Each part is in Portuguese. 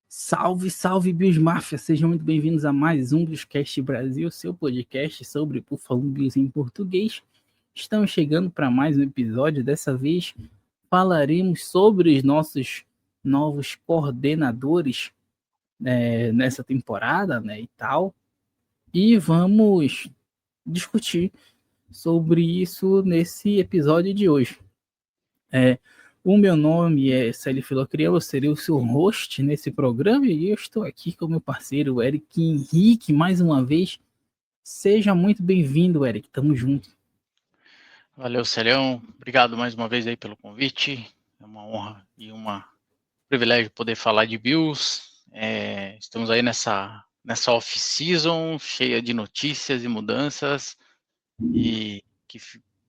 Salve, salve, Bills Mafia! Sejam muito bem-vindos a mais um Billscast Brasil, seu podcast sobre Buffalo Bills em português. Estamos chegando para mais um episódio. Dessa vez falaremos sobre os nossos novos coordenadores nessa temporada, né, e tal. E vamos discutir sobre isso nesse episódio de hoje. O meu nome é Célio Filocriel, eu serei o seu host nesse programa e eu estou aqui com o meu parceiro Eric Henrique mais uma vez. Seja muito bem-vindo, Eric, tamo junto. Valeu, Celião. Obrigado mais uma vez aí pelo convite. É uma honra e um privilégio poder falar de Bills. Estamos aí nessa off-season cheia de notícias e mudanças e que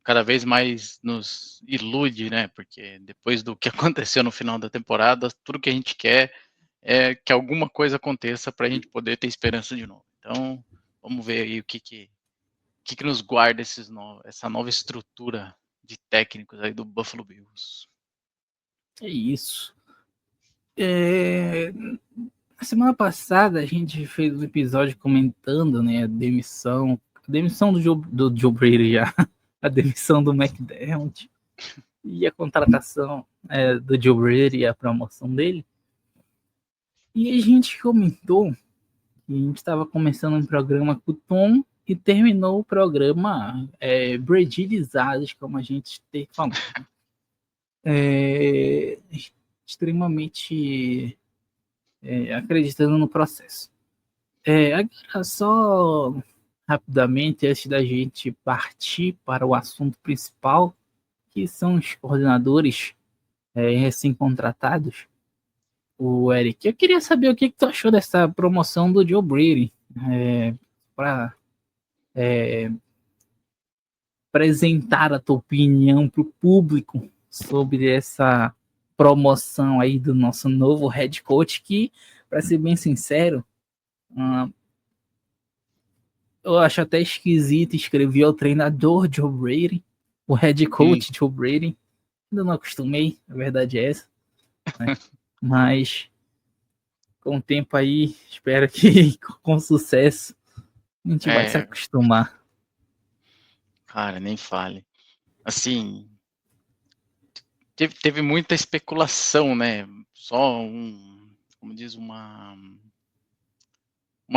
cada vez mais nos ilude, né? Porque depois do que aconteceu no final da temporada, tudo que a gente quer é que alguma coisa aconteça para a gente poder ter esperança de novo. Então, vamos ver aí o que nos guarda essa nova estrutura de técnicos aí do Buffalo Bills. É isso. Na semana passada a gente fez um episódio comentando, né, a demissão do Joe Brady já, a demissão do McDermott e a contratação do Joe Brady e a promoção dele. E a gente comentou que a gente estava começando um programa com o Tom e terminou o programa Bradilizados, como a gente tem falado. Extremamente acreditando no processo. Agora, só rapidamente, antes da gente partir para o assunto principal, que são os coordenadores recém-contratados, o Eric, eu queria saber o que tu achou dessa promoção do Joe Brady para apresentar a tua opinião para o público sobre essa promoção aí do nosso novo head coach, que, para ser bem sincero, eu acho até esquisito escrever o treinador Joe Brady, o head coach Joe Brady. Ainda não acostumei, a verdade é essa, né? Mas com o tempo aí, espero que com sucesso a gente vai se acostumar. Cara, nem fale. Assim, teve muita especulação, né? Só como diz, uma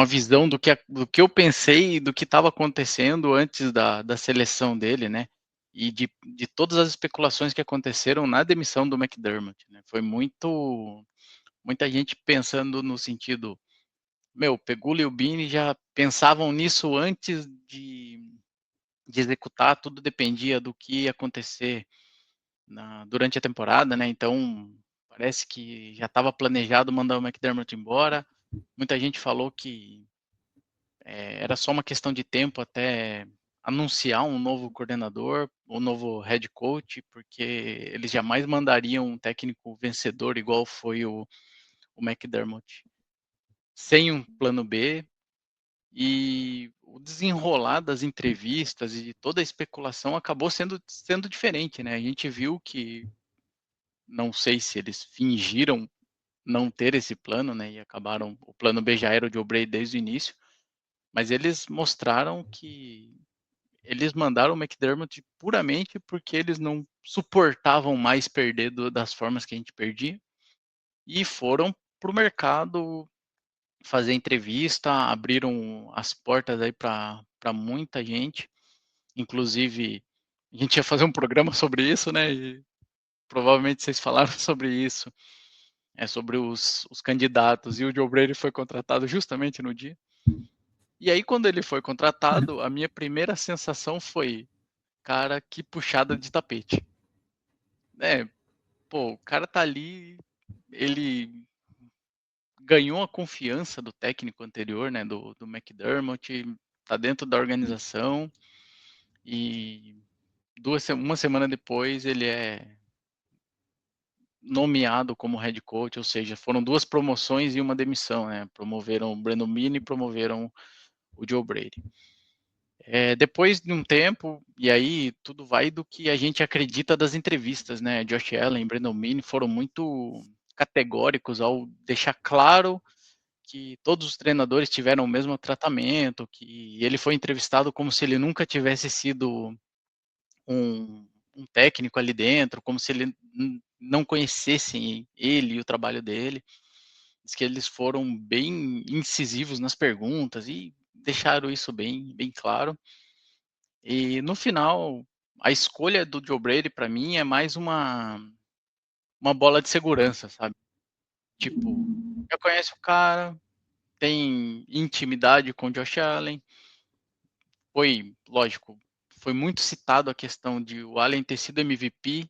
visão do que eu pensei e do que estava acontecendo antes da seleção dele, né? E de todas as especulações que aconteceram na demissão do McDermott, né? Foi muita gente pensando no sentido, Pegula e o Bini já pensavam nisso antes de executar, tudo dependia do que ia acontecer durante a temporada, né? Então, parece que já estava planejado mandar o McDermott embora. Muita gente falou que era só uma questão de tempo até anunciar um novo coordenador, um novo head coach, porque eles jamais mandariam um técnico vencedor igual foi o McDermott, sem um plano B. E o desenrolar das entrevistas e toda a especulação acabou sendo diferente, né? A gente viu que, não sei se eles fingiram não ter esse plano, né? E acabaram, o plano B já era o Joe Brady desde o início, mas eles mostraram que eles mandaram o McDermott puramente porque eles não suportavam mais perder das formas que a gente perdia e foram para o mercado fazer entrevista, abriram as portas aí para muita gente, inclusive a gente ia fazer um programa sobre isso, né? E provavelmente vocês falaram sobre isso, sobre os candidatos, e o Joe Brady foi contratado justamente no dia. E aí, quando ele foi contratado, a minha primeira sensação foi, cara, que puxada de tapete. O cara tá ali, ele ganhou a confiança do técnico anterior, né, do McDermott, tá dentro da organização e uma semana depois ele é nomeado como head coach, ou seja, foram duas promoções e uma demissão, né? Promoveram o Brandon Beane e promoveram o Joe Brady. Depois de um tempo, e aí tudo vai do que a gente acredita das entrevistas, né? Josh Allen e Brandon Beane foram muito categóricos ao deixar claro que todos os treinadores tiveram o mesmo tratamento, que ele foi entrevistado como se ele nunca tivesse sido um técnico ali dentro, como se ele não conhecessem ele e o trabalho dele. Diz que eles foram bem incisivos nas perguntas e deixaram isso bem claro. E no final, a escolha do Joe Brady para mim é mais uma bola de segurança, sabe? Tipo, já conhece o cara, tem intimidade com o Josh Allen. Foi, lógico, foi muito citado a questão de o Allen ter sido MVP,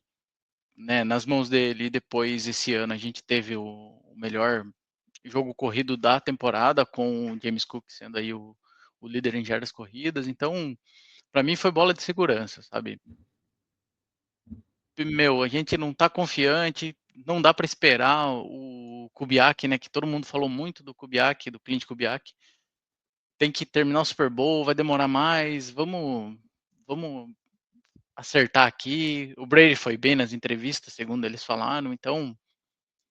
né, nas mãos dele, e depois esse ano a gente teve o melhor jogo corrido da temporada, com o James Cook sendo aí o líder em jardas corridas. Então, para mim foi bola de segurança, sabe? Meu, a gente não tá confiante, não dá para esperar o Kubiak, né, que todo mundo falou muito do Kubiak, do Clint Kubiak. Tem que terminar o Super Bowl, vai demorar mais, vamos acertar aqui. O Brady foi bem nas entrevistas, segundo eles falaram. Então,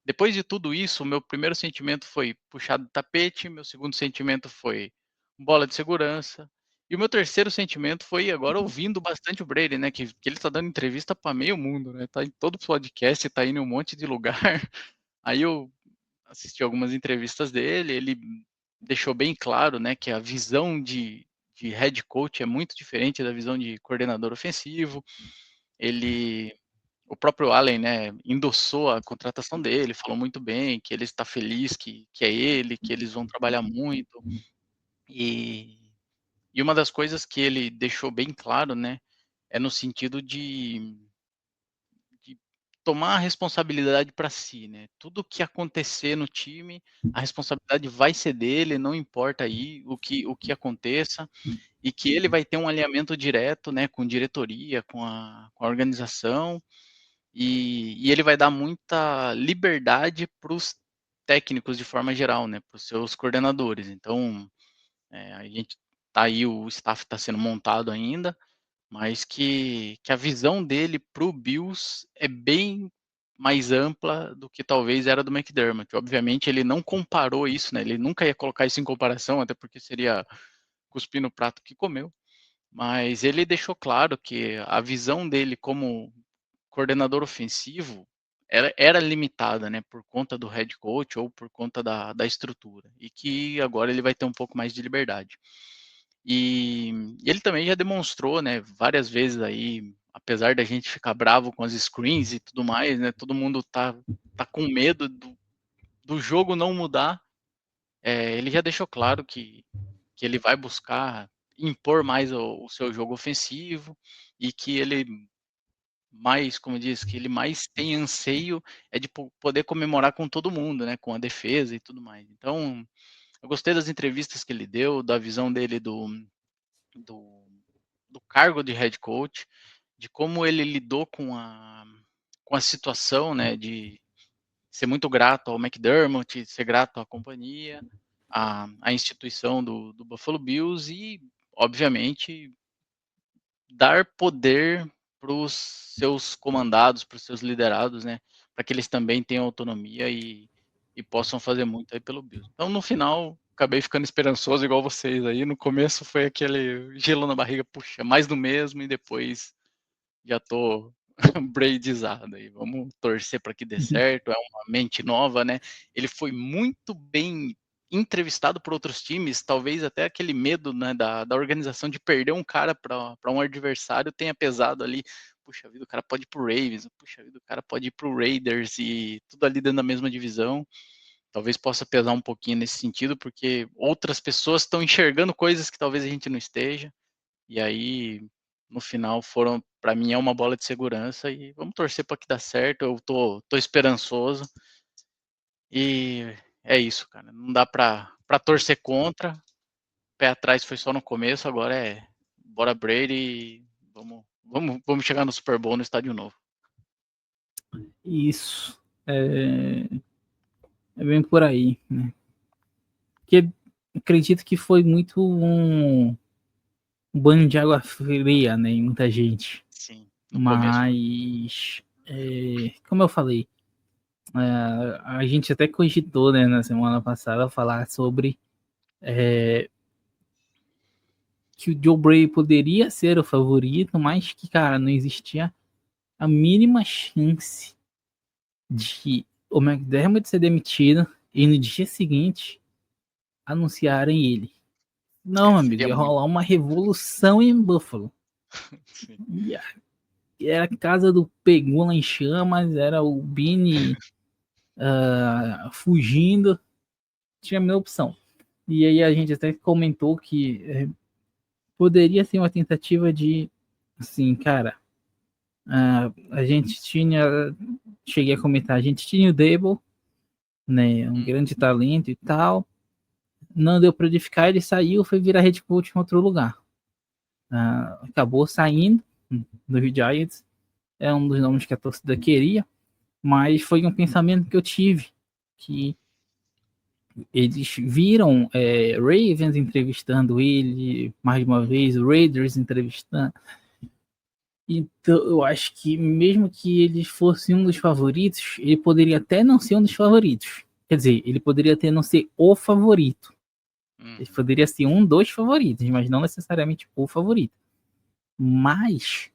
depois de tudo isso, o meu primeiro sentimento foi puxado do tapete, meu segundo sentimento foi bola de segurança. E o meu terceiro sentimento foi agora ouvindo bastante o Brady, né? Que ele tá dando entrevista para meio mundo, né? Tá em todo podcast, tá indo em um monte de lugar. Aí eu assisti algumas entrevistas dele, ele deixou bem claro, né, que a visão de head coach é muito diferente da visão de coordenador ofensivo. Ele, o próprio Allen, né, endossou a contratação dele, falou muito bem, que ele está feliz que é ele, que eles vão trabalhar muito. E, e uma das coisas que ele deixou bem claro, né, é no sentido de tomar a responsabilidade para si, né? Tudo que acontecer no time, a responsabilidade vai ser dele, não importa aí o que aconteça, e que ele vai ter um alinhamento direto, né, com diretoria, com a organização, e ele vai dar muita liberdade para os técnicos de forma geral, né, para os seus coordenadores. Então, a gente tá aí, o staff está sendo montado ainda, mas que a visão dele para o Bills é bem mais ampla do que talvez era do McDermott. Obviamente ele não comparou isso, né? Ele nunca ia colocar isso em comparação, até porque seria cuspir no prato que comeu. Mas ele deixou claro que a visão dele como coordenador ofensivo era limitada, né, por conta do head coach ou por conta da estrutura, e que agora ele vai ter um pouco mais de liberdade. E ele também já demonstrou, né, várias vezes aí, apesar da gente ficar bravo com as screens e tudo mais, né, todo mundo tá com medo do jogo não mudar. Ele já deixou claro que ele vai buscar impor mais o seu jogo ofensivo, e que ele mais, como diz, que ele mais tem anseio é de poder comemorar com todo mundo, né, com a defesa e tudo mais. Então, eu gostei das entrevistas que ele deu, da visão dele do, do cargo de head coach, de como ele lidou com a situação, né, de ser muito grato ao McDermott, ser grato à companhia, à instituição do Buffalo Bills e, obviamente, dar poder para os seus comandados, para os seus liderados, né, para que eles também tenham autonomia e possam fazer muito aí pelo Bills. Então, no final, acabei ficando esperançoso igual vocês aí. No começo foi aquele gelo na barriga, puxa, mais do mesmo, e depois já tô braidizado aí. Vamos torcer para que dê certo. É uma mente nova, né? Ele foi muito bem entrevistado por outros times, talvez até aquele medo, né, da organização de perder um cara para um adversário tenha pesado ali. Puxa vida, o cara pode ir pro Ravens, puxa vida, o cara pode ir pro Raiders, e tudo ali dentro da mesma divisão. Talvez possa pesar um pouquinho nesse sentido, porque outras pessoas estão enxergando coisas que talvez a gente não esteja. E aí, no final, para mim é uma bola de segurança, e vamos torcer para que dê certo. Eu tô esperançoso. E é isso, cara. Não dá para torcer contra. Pé atrás foi só no começo, agora é bora Brady e vamos chegar no Super Bowl no estádio novo. Isso. É bem por aí, né? Porque acredito que foi muito um banho de água fria, né, em muita gente. Sim, no começo. Mas, como eu falei, A gente até cogitou, né, na semana passada, falar sobre que o Joe Brady poderia ser o favorito, mas que, cara, não existia a mínima chance de o McDermott ser demitido e no dia seguinte anunciarem ele. Não, amigo, Seria ia muito. rolar uma revolução em Buffalo. Sim. Era a casa do Pegula em chamas, era o Bini fugindo, tinha a minha opção. E aí a gente até comentou que poderia ser uma tentativa de, assim, cara, a gente tinha, cheguei a comentar, a gente tinha o Dable, né, um grande talento e tal, não deu para edificar, ele saiu, foi virar head coach em outro lugar. Acabou saindo do Giants, é um dos nomes que a torcida queria, mas foi um pensamento que eu tive, que eles viram Ravens entrevistando ele mais uma vez, Raiders entrevistando. Então eu acho que mesmo que ele fosse um dos favoritos, ele poderia até não ser um dos favoritos. Quer dizer, ele poderia até não ser o favorito. Ele poderia ser um dos favoritos, mas não necessariamente o favorito. Mas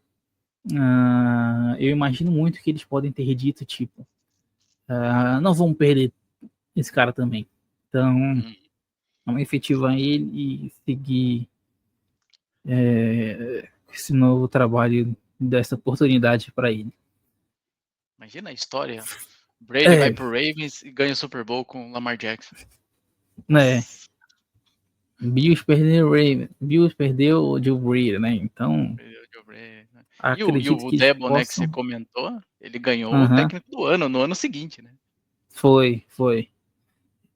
eu imagino muito que eles podem ter dito, tipo, não vamos perder esse cara também. Então, vamos efetivar ele e seguir esse novo trabalho, dessa oportunidade para ele. Imagina a história. Brady vai É, pro Ravens e ganha o Super Bowl com o Lamar Jackson. né? Nossa, Bills perdeu o Ravens, Bills perdeu o Joe Brady, né? Então, perdeu o Joe Brady, né? E acredito o que eles Debo, né, que você possam. comentou, ele ganhou o Aham, técnico do ano, no ano seguinte, né? foi.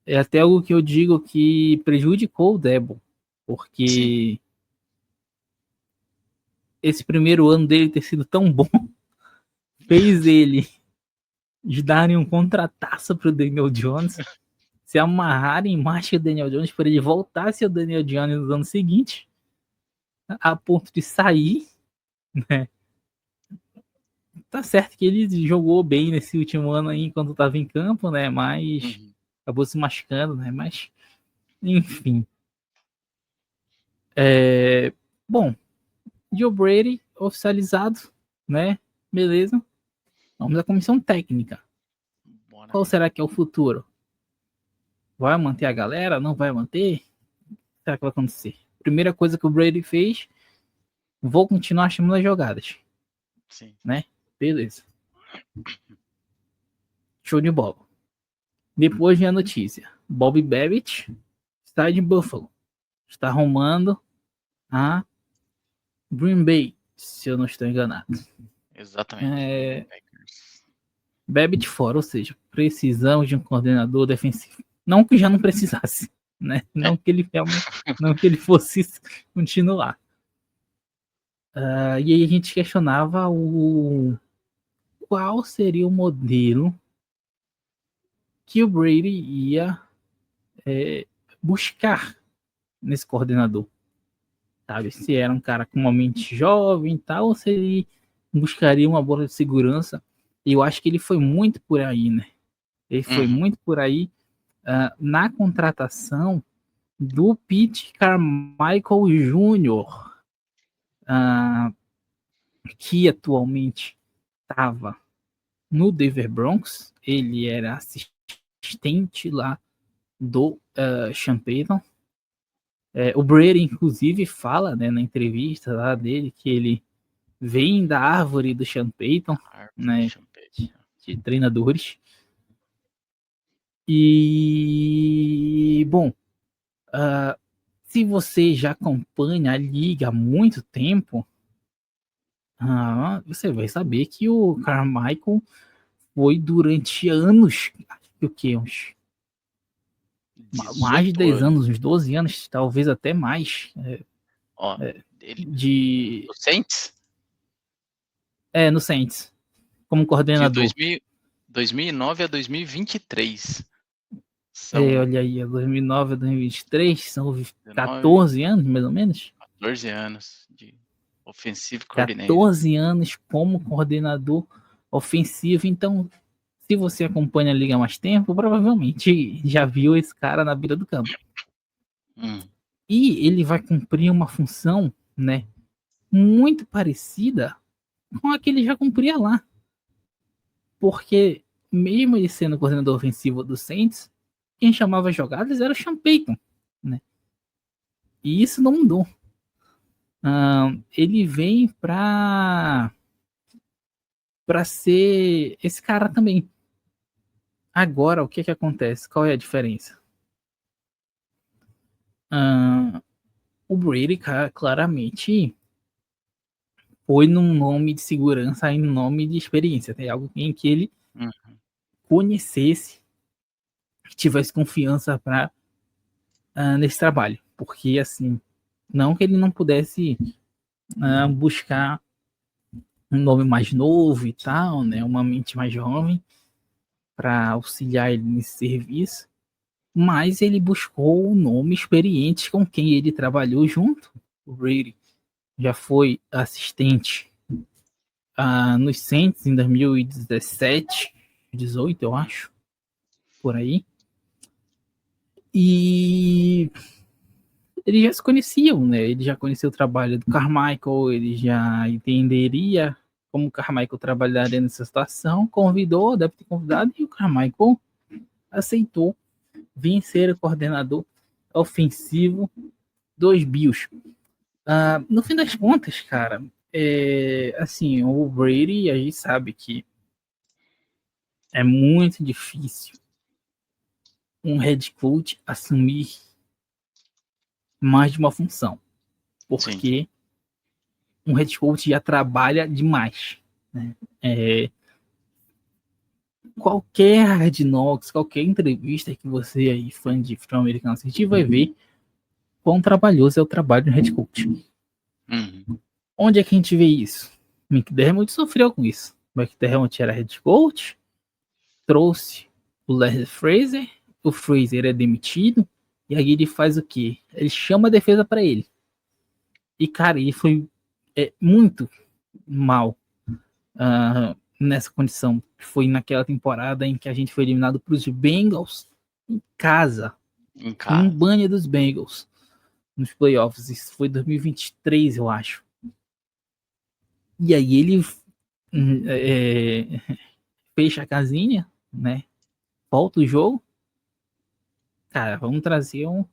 É até algo que eu digo que prejudicou o Debo, Sim. porque esse primeiro ano dele ter sido tão bom fez ele de darem um contrataço pro Daniel Jones, se amarrarem em marcha o Daniel Jones para ele voltar a ser o Daniel Jones nos anos seguintes, a ponto de sair, né? Tá certo que ele jogou bem nesse último ano aí enquanto estava em campo, né? Mas acabou se machucando, né? Mas, enfim. Bom, Joe Brady oficializado, né? Beleza. Vamos à comissão técnica. Bora. Qual será que é o futuro? Vai manter a galera? Não vai manter? O que será que vai acontecer? Primeira coisa que o Brady fez, vou continuar chamando as jogadas, Sim. né? Beleza. Show de bola. Depois vem a notícia. Bob Babbitt está de Buffalo. Está arrumando a Green Bay, se eu não estou enganado. Exatamente. Green Bay Packers. Babbitt fora, ou seja, precisamos de um coordenador defensivo. Não que já não precisasse, né? É. Não que ele realmente, não que ele fosse continuar. E aí a gente questionava qual seria o modelo que o Brady ia buscar nesse coordenador, sabe? Se era um cara com uma mente jovem e tal, ou se ele buscaria uma bola de segurança. E eu acho que ele foi muito por aí, né? Ele foi muito por aí na contratação do Pete Carmichael Jr., que atualmente estava no Denver Broncos. Ele era assistente lá do Sean Payton. O Brady, inclusive, fala, né, na entrevista lá dele que ele vem da árvore do Sean Payton, né, de treinadores. E, bom, se você já acompanha a liga há muito tempo, você vai saber que o Carmichael foi durante anos, o que, uns mais de 18 10 anos. anos, uns 12 anos, talvez até mais, Ó, ele de... do Saints no Saints, como de coordenador. 2009 a 2023. São Olha aí, 2009 a 2023, são 19, 14 anos, mais ou menos. 14 anos de Offensive Coordinator. 14 anos como coordenador ofensivo. Então, Se você acompanha a liga há mais tempo, provavelmente já viu esse cara na beira do campo. E ele vai cumprir uma função, né, muito parecida com a que ele já cumpria lá. Porque, mesmo ele sendo coordenador ofensivo do Saints, quem chamava jogadas era o Sean Payton, né? E isso não mudou. Ele vem para ser esse cara também. Agora, o que acontece? Qual é a diferença? O Brady, claramente, foi num nome de segurança e num nome de experiência. Tem algo em que ele conhecesse, tivesse confiança para nesse trabalho. Porque, assim, não que ele não pudesse buscar um nome mais novo e tal, né? Uma mente mais jovem para auxiliar ele nesse serviço, mas ele buscou um nome experiente com quem ele trabalhou junto. O Brady já foi assistente nos Saints em 2017, 18, eu acho, por aí. E eles já se conheciam, né? Ele já conhecia o trabalho do Carmichael, ele já entenderia como o Carmichael trabalharia nessa situação, convidou, deve ter convidado, e o Carmichael aceitou vir ser o coordenador ofensivo dos Bills. No fim das contas, cara, assim, o Brady, a gente sabe que é muito difícil um head coach assumir mais de uma função, porque Sim. um head coach já trabalha demais, né? Qualquer Hard Knocks, qualquer entrevista que você aí, fã de futebol americano, assistir, vai ver quão trabalhoso é o trabalho do head coach. Onde é que a gente vê isso? McDermott sofreu com isso. McDermott era head coach, trouxe o Leslie Frazier, o Frazier é demitido, e aí ele faz o quê? Ele chama a defesa para ele. E, cara, ele foi muito mal nessa condição. Foi naquela temporada em que a gente foi eliminado para os Bengals em casa. Um banho dos Bengals nos playoffs. Isso foi 2023, eu acho. E aí ele fecha a casinha, né? Volta o jogo. Cara, vamos trazer um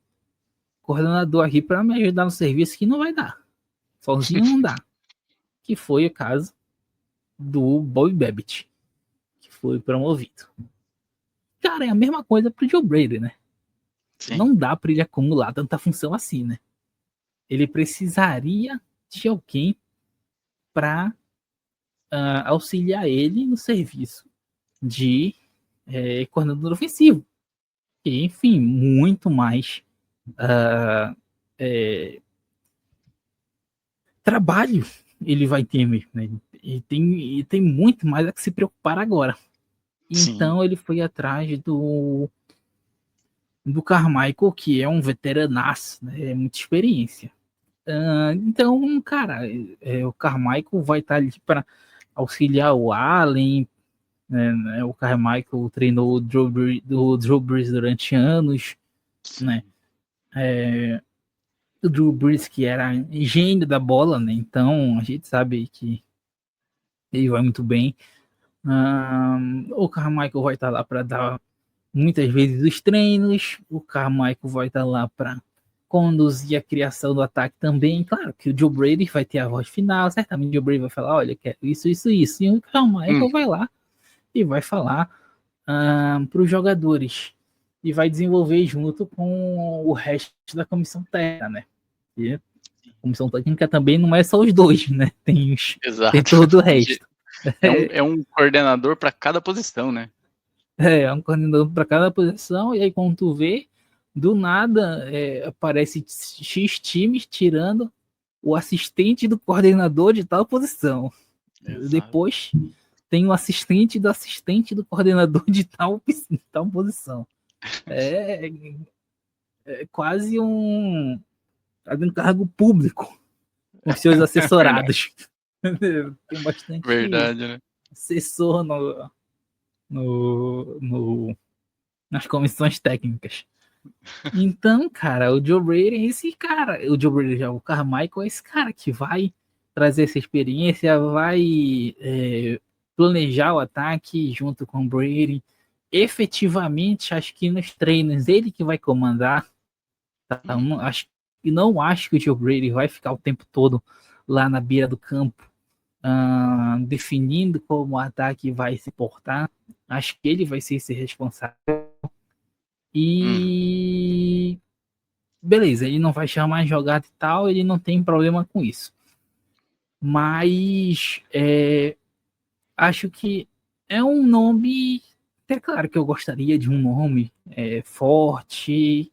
coordenador aqui para me ajudar no serviço que não vai dar. Sozinho não dá. Que foi o caso do Bobby Babbitt, que foi promovido. Cara, é a mesma coisa pro Joe Brady, né? Sim. Não dá para ele acumular tanta função assim, né? Ele precisaria de alguém para auxiliar ele no serviço de coordenador ofensivo. E, enfim, muito mais trabalho ele vai ter mesmo, né? E tem muito mais a que se preocupar agora. Então Sim. Ele foi atrás do Carmichael, que é um veteranaço, né? É muita experiência. Então, cara, o Carmichael vai estar ali para auxiliar o Allen, né? O Carmichael treinou o Drew Brees durante anos, né? O Drew Brees, que era gênio da bola, né? Então a gente sabe que ele vai muito bem. O Carmichael vai estar lá para dar muitas vezes os treinos. O Carmichael vai estar lá para conduzir a criação do ataque também. Claro que o Joe Brady vai ter a voz final. Certamente o Joe Brady vai falar: olha, quero isso, isso, isso. E o Carmichael vai lá e vai falar para os jogadores. E vai desenvolver junto com o resto da comissão técnica, né? E a comissão técnica também não é só os dois, né? Tem todo o resto. É um coordenador para cada posição, né? É um coordenador para cada posição, e aí quando tu vê, do nada aparece X times tirando o assistente do coordenador de tal posição. Exato. Depois tem o assistente do coordenador de tal posição. É quase um cargo público com seus assessorados. Tem bastante Verdade, né? assessor no nas comissões técnicas. Então, cara, o Joe Brady é esse cara. O Joe Brady já, o Carmichael é esse cara que vai trazer essa experiência, vai planejar o ataque junto com o Brady. Efetivamente, acho que nos treinos ele que vai comandar. Tá? Não acho que o Joe Brady vai ficar o tempo todo lá na beira do campo, definindo como o ataque vai se portar. Acho que ele vai ser esse responsável. Uhum. E beleza, ele não vai chamar a jogada e tal, ele não tem problema com isso. Mas acho que é um nome. É claro que eu gostaria de um nome forte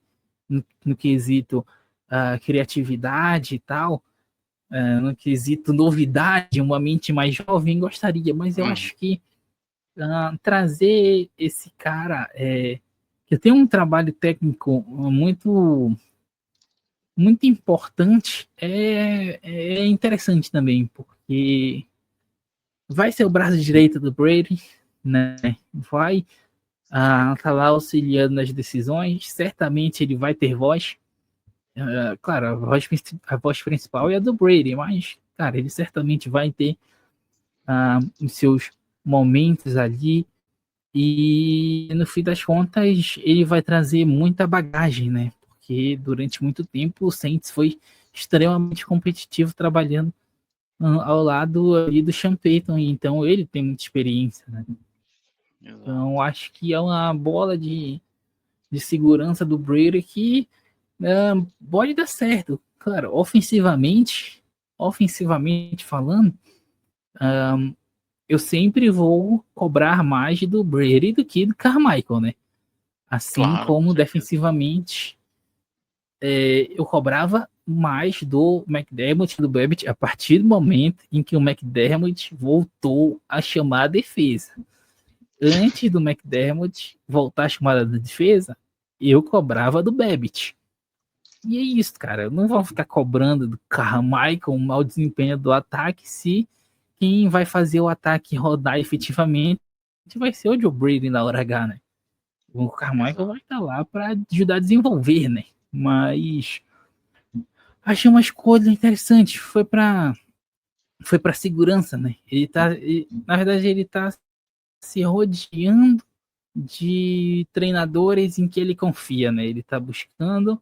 no quesito criatividade e tal, no quesito novidade, uma mente mais jovem gostaria, mas eu Uhum. acho que trazer esse cara que tem um trabalho técnico muito importante é interessante também, porque vai ser o braço direito do Brady, né? Vai tá lá auxiliando nas decisões, certamente ele vai ter voz. Claro, a voz principal é a do Brady, mas, cara, ele certamente vai ter os seus momentos ali. E no fim das contas, ele vai trazer muita bagagem, né? Porque durante muito tempo o Saints foi extremamente competitivo trabalhando ao lado ali do Sean Payton, então ele tem muita experiência, né? Então Exato. acho que é uma bola de segurança do Brady que pode dar certo. Claro, ofensivamente falando, eu sempre vou cobrar mais do Brady do que do Carmichael, né? Assim Claro, com como certeza. defensivamente eu cobrava mais do McDermott e do Babbitt a partir do momento em que o McDermott voltou a chamar a defesa. Antes do McDermott voltar a chamar a defesa, eu cobrava do Babbitt. E é isso, cara. Eu não vou ficar cobrando do Carmichael um mau desempenho do ataque se quem vai fazer o ataque rodar efetivamente vai ser o Joe Brady na hora H, né? O Carmichael vai Exato. estar lá para ajudar a desenvolver, né? Mas achei uma escolha interessante. Foi para segurança, né? Na verdade, ele tá se rodeando de treinadores em que ele confia, né? Ele tá buscando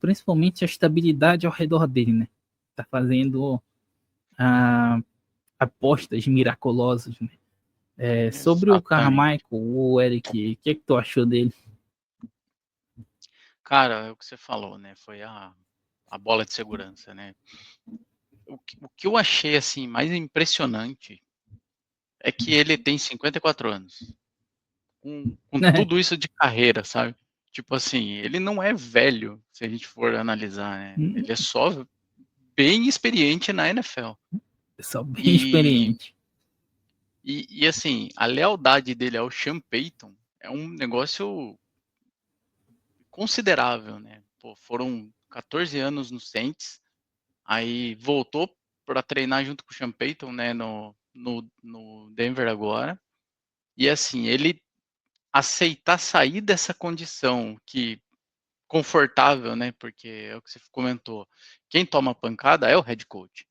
principalmente a estabilidade ao redor dele, né? Tá fazendo ah, apostas miraculosas, né? Sobre o Exatamente. Carmichael, o Eric, o que é que tu achou dele? Cara, é o que você falou, né? Foi a bola de segurança, né? O que eu achei assim mais impressionante é que ele tem 54 anos, com tudo isso de carreira, sabe? Tipo assim, ele não é velho, se a gente for analisar, né? Ele é só bem experiente na NFL. Pessoal bem E, experiente. e assim, a lealdade dele ao Sean Payton é um negócio considerável, né? Pô, foram 14 anos no Saints, aí voltou para treinar junto com o Sean Payton, né, no Denver agora. E assim, ele aceitar sair dessa condição que confortável, né? Porque é o que você comentou. Quem toma pancada é o head coach.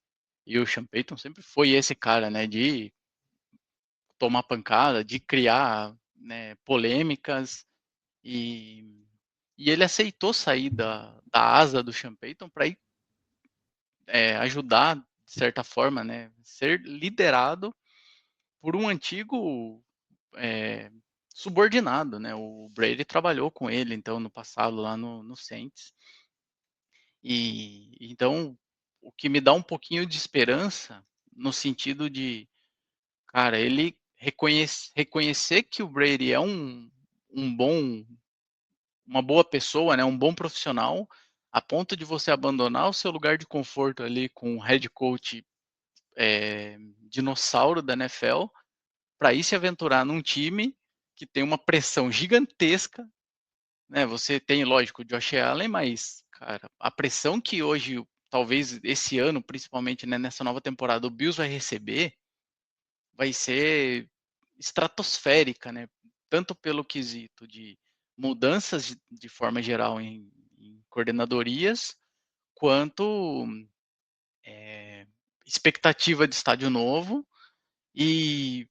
E o Sean Payton sempre foi esse cara, né, de tomar pancada, de criar, né, polêmicas e ele aceitou sair da asa do Sean Payton para ir ajudar, de certa forma, né, ser liderado por um antigo é, subordinado, né? O Brady trabalhou com ele, então, no passado, lá no Saints. E então, o que me dá um pouquinho de esperança, no sentido de, cara, ele reconhecer que o Brady é um bom, uma boa pessoa, né? Um bom profissional, a ponto de você abandonar o seu lugar de conforto ali com o head coach dinossauro da NFL para ir se aventurar num time que tem uma pressão gigantesca, né? Você tem, lógico, o Josh Allen, mas, cara, a pressão que hoje, talvez esse ano, principalmente, né, nessa nova temporada, o Bills vai receber, vai ser estratosférica, né? Tanto pelo quesito de mudanças de forma geral em coordenadorias, quanto expectativa de estádio novo. E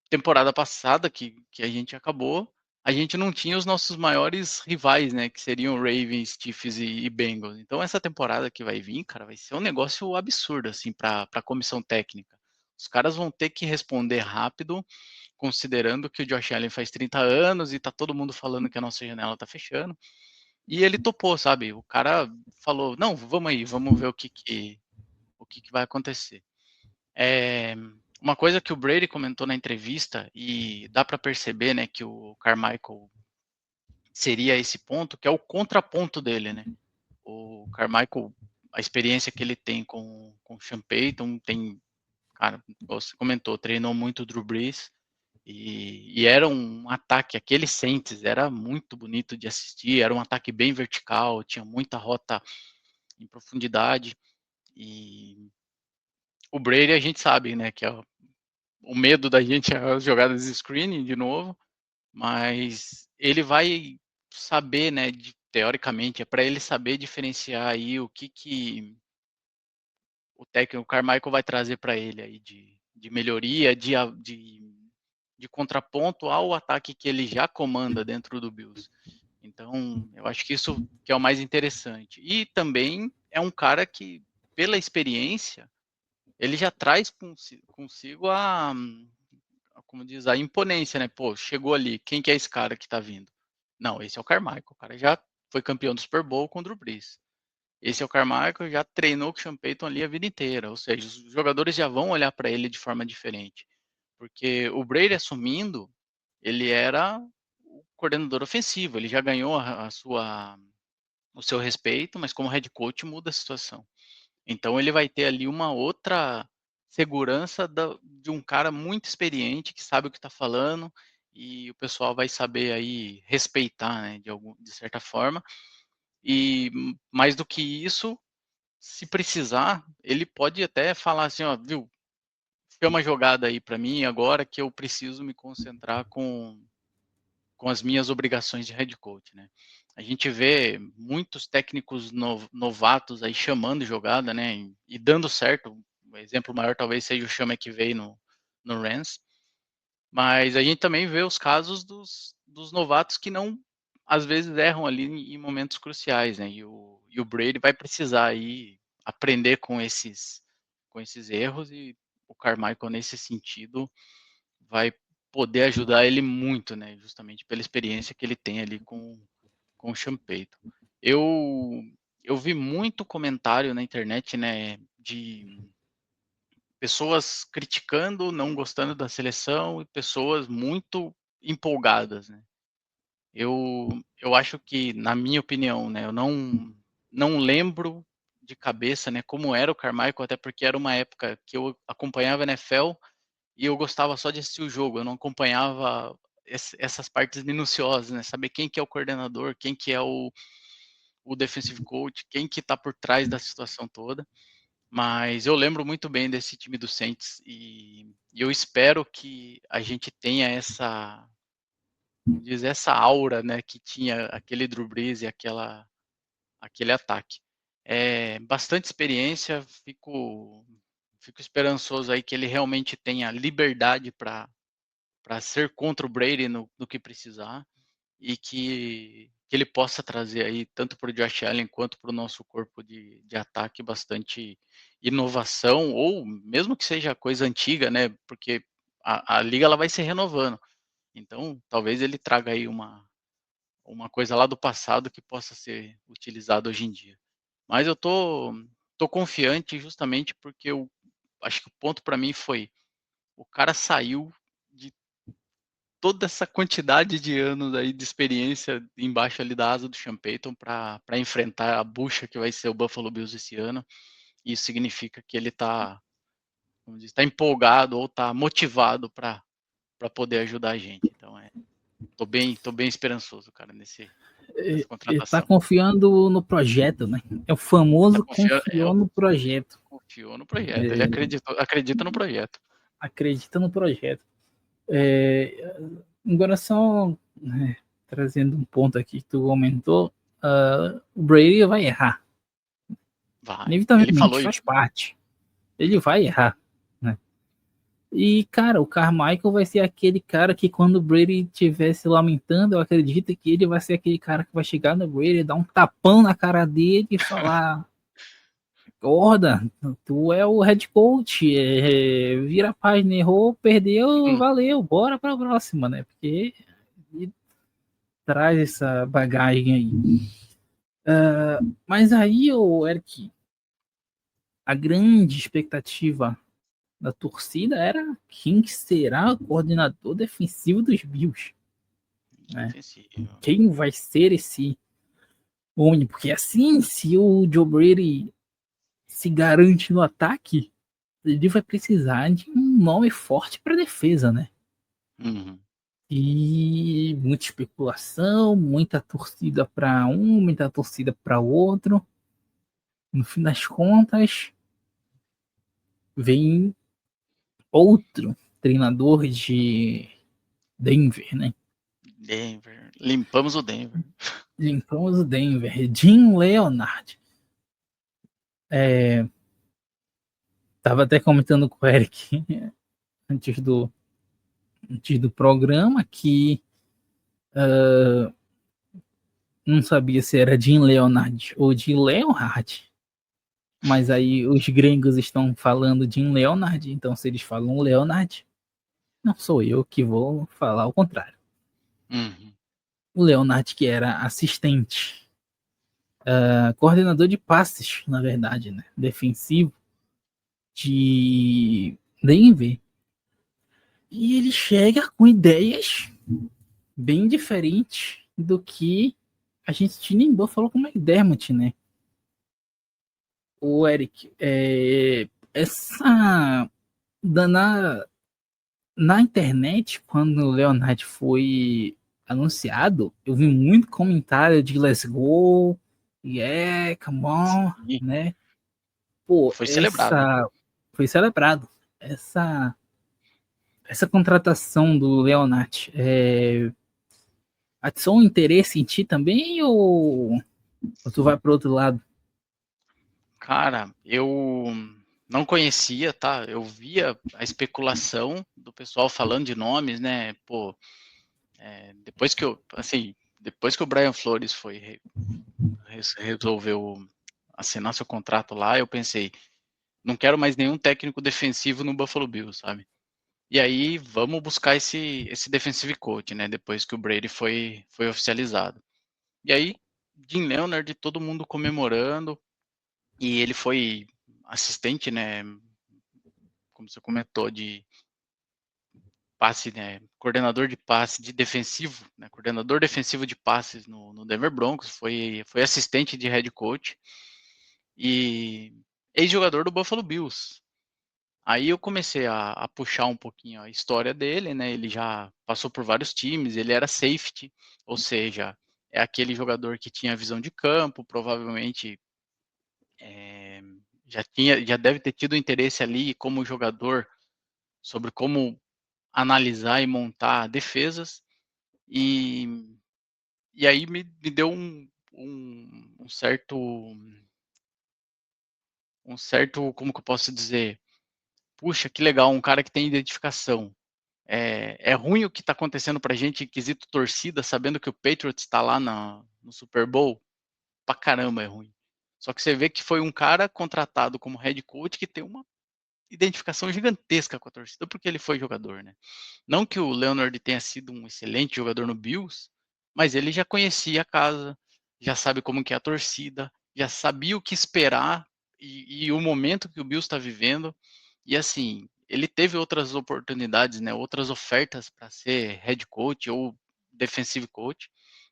temporada passada, que a gente acabou, a gente não tinha os nossos maiores rivais, né? Que seriam Ravens, Chiefs e Bengals. Então essa temporada que vai vir, cara, vai ser um negócio absurdo, assim, para a comissão técnica. Os caras vão ter que responder rápido, considerando que o Josh Allen faz 30 anos e tá todo mundo falando que a nossa janela tá fechando. E ele topou, sabe? O cara falou, não, vamos aí, vamos ver o que vai acontecer. Uma coisa que o Brady comentou na entrevista, e dá para perceber, né, que o Carmichael seria esse ponto, que é o contraponto dele, né? O Carmichael, a experiência que ele tem com o Sean Payton, cara, você comentou, treinou muito o Drew Brees, e era um ataque, aquele Saints era muito bonito de assistir, era um ataque bem vertical, tinha muita rota em profundidade, e o Brady a gente sabe, né, que é o medo da gente é as jogadas de screening de novo, mas ele vai saber, né, teoricamente, é para ele saber diferenciar aí o que o técnico Carmichael vai trazer para ele aí de melhoria, de contraponto ao ataque que ele já comanda dentro do Bills. Então, eu acho que isso que é o mais interessante. E também é um cara que, pela experiência, ele já traz consigo como diz, a imponência, né? Pô, chegou ali, quem que é esse cara que tá vindo? Não, esse é o Carmichael, o cara já foi campeão do Super Bowl com o Drew Brees. Esse é o Carmichael, já treinou com o Sean Payton ali a vida inteira, ou seja, os jogadores já vão olhar para ele de forma diferente. Porque o Brady assumindo, ele era o coordenador ofensivo, ele já ganhou o seu respeito, mas como head coach muda a situação. Então ele vai ter ali uma outra segurança de um cara muito experiente que sabe o que está falando e o pessoal vai saber aí respeitar, né, de certa forma. E mais do que isso, se precisar, ele pode até falar assim, ó, viu, chama a jogada aí para mim agora que eu preciso me concentrar com as minhas obrigações de head coach, né? A gente vê muitos técnicos novatos aí chamando jogada, né? E dando certo. O exemplo maior talvez seja o Chama que veio no Rams. Mas a gente também vê os casos dos novatos que não, às vezes, erram ali em momentos cruciais, né? E o Brady vai precisar aí aprender com esses erros e o Carmichael, nesse sentido, vai poder ajudar ele muito, né? Justamente pela experiência que ele tem ali com o Sean Payton. Eu vi muito comentário na internet, né, de pessoas criticando, não gostando da seleção e pessoas muito empolgadas, né? Eu acho que, na minha opinião, né, eu não lembro de cabeça, né, como era o Carmichael, até porque era uma época que eu acompanhava a NFL e eu gostava só de assistir o jogo, eu não acompanhava essas partes minuciosas, né? Saber quem que é o coordenador, quem que é o defensive coach, quem que está por trás da situação toda. Mas eu lembro muito bem desse time do Saints e eu espero que a gente tenha essa aura, né, que tinha aquele Drew Brees e aquele ataque. Bastante experiência, fico esperançoso aí que ele realmente tenha liberdade para ser contra o Brady no que precisar e que ele possa trazer aí, tanto para o Josh Allen quanto para o nosso corpo de ataque, bastante inovação, ou mesmo que seja coisa antiga, né? Porque a liga ela vai se renovando. Então, talvez ele traga aí uma coisa lá do passado que possa ser utilizado hoje em dia. Mas eu tô confiante justamente porque eu acho que o ponto para mim foi o cara saiu de toda essa quantidade de anos aí de experiência embaixo ali da asa do Sean Payton para enfrentar a bucha que vai ser o Buffalo Bills esse ano. Isso significa que ele está, como diz, tá empolgado ou está motivado para poder ajudar a gente. Então, tô bem esperançoso, cara, nessa Ele tá contratação. confiando no projeto, né? É o Tá famoso confiando, confiou no projeto. confiou no projeto, ele acredita no projeto. Acredita no projeto. É, agora só trazendo um ponto aqui que tu comentou, o Brady vai errar. Vai. Ele Inevitavelmente, falou faz isso. parte. Ele vai errar, né? E, cara, o Carmichael vai ser aquele cara que quando o Brady estiver se lamentando, eu acredito que ele vai ser aquele cara que vai chegar no Brady, dar um tapão na cara dele e falar: Gorda, tu é o head coach, vira a página, errou, perdeu, Hum, valeu, bora pra próxima, né? Porque ele traz essa bagagem aí. Mas aí, o Eric, a grande expectativa da torcida era quem será o coordenador defensivo dos Bills, né? defensivo. Quem vai ser esse homem? Porque assim, se o Joe Brady se garante no ataque, ele vai precisar de um nome forte para defesa, né? Uhum. E muita especulação, muita torcida para um, muita torcida para outro. No fim das contas, vem outro treinador de Denver, né? Denver. Limpamos o Denver. Limpamos o Denver, Jim Leonard. Tava até comentando com o Eric antes do, antes do programa que não sabia se era Jim Leonard ou de Leonard. Mas aí os gringos estão falando Jim Leonard, então se eles falam Leonard, não sou eu que vou falar o contrário. Uhum. O Leonard que era assistente, coordenador de passes, na verdade, né? Defensivo de Denver. E ele chega com ideias bem diferentes do que a gente tinha em Buffalo com o McDermott, né? O Eric, essa na, na internet, quando o Leonard foi anunciado, eu vi muito comentário de let's go, yeah, come on, Sim. né? Pô, Foi celebrado. essa foi celebrado. Essa essa contratação do Leonard atiçou um interesse em ti também ou tu vai para outro lado? Cara, eu não conhecia, tá? Eu via a especulação do pessoal falando de nomes, né? Pô, depois que eu, assim, depois que o Brian Flores resolveu assinar seu contrato lá, eu pensei, não quero mais nenhum técnico defensivo no Buffalo Bills, sabe? E aí, vamos buscar esse defensive coach, né? Depois que o Brady foi oficializado. E aí, Jim Leonard, todo mundo comemorando, e ele foi assistente, né? Como você comentou, de passe, né? Coordenador de passe de defensivo, né? Coordenador defensivo de passes no Denver Broncos, foi assistente de head coach e ex-jogador do Buffalo Bills. Aí eu comecei a puxar um pouquinho a história dele, né? Ele já passou por vários times, ele era safety, ou seja, é aquele jogador que tinha visão de campo, provavelmente é, já deve ter tido interesse ali como jogador sobre como analisar e montar defesas e, e aí me deu um certo, como que eu posso dizer, puxa, que legal, um cara que tem identificação. É ruim o que está acontecendo para a gente em quesito torcida, sabendo que o Patriots está lá no Super Bowl? Pra caramba é ruim. Só que você vê que foi um cara contratado como head coach que tem uma identificação gigantesca com a torcida, porque ele foi jogador, né? Não que o Leonard tenha sido um excelente jogador no Bills, mas ele já conhecia a casa, já sabe como que é a torcida, já sabia o que esperar e o momento que o Bills está vivendo. E assim, ele teve outras oportunidades, né? Outras ofertas para ser head coach ou defensive coach,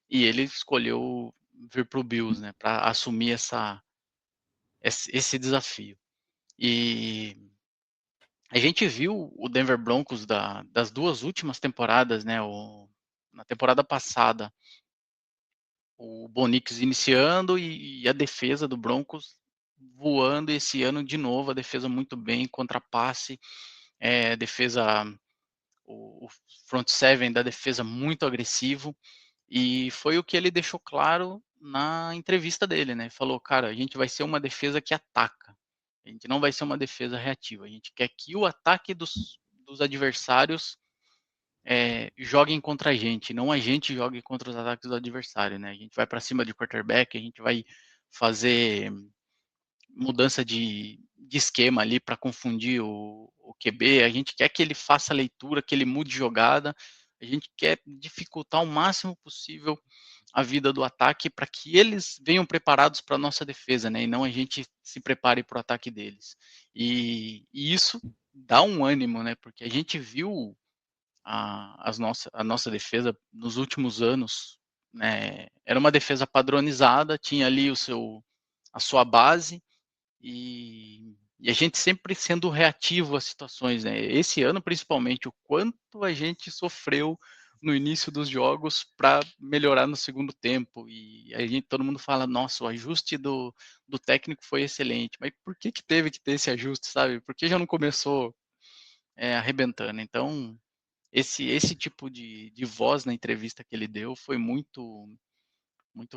e ele escolheu vir para o Bills, né? Para assumir esse desafio. E a gente viu o Denver Broncos das duas últimas temporadas, né? Na temporada passada, o Bo Nix iniciando e a defesa do Broncos voando esse ano de novo, a defesa muito bem, contra passe, defesa o front seven da defesa muito agressivo, e foi o que ele deixou claro na entrevista dele, né? Falou, cara, a gente vai ser uma defesa que ataca, a gente não vai ser uma defesa reativa, a gente quer que o ataque dos adversários joguem contra a gente, não a gente jogue contra os ataques do adversário, né? A gente vai para cima de quarterback, a gente vai fazer mudança de esquema ali para confundir o QB, a gente quer que ele faça a leitura, que ele mude jogada, a gente quer dificultar o máximo possível a vida do ataque para que eles venham preparados para a nossa defesa, né? E não a gente se prepare para o ataque deles. E isso dá um ânimo, né? Porque a gente viu a nossa defesa nos últimos anos, né? Era uma defesa padronizada, tinha ali a sua base, e a gente sempre sendo reativo às situações, né? Esse ano, principalmente, o quanto a gente sofreu no início dos jogos para melhorar no segundo tempo. E a gente, todo mundo fala, nossa, o ajuste do técnico foi excelente. Mas por que teve que ter esse ajuste, sabe? Por que já não começou arrebentando? Então, esse tipo de voz na entrevista que ele deu foi muito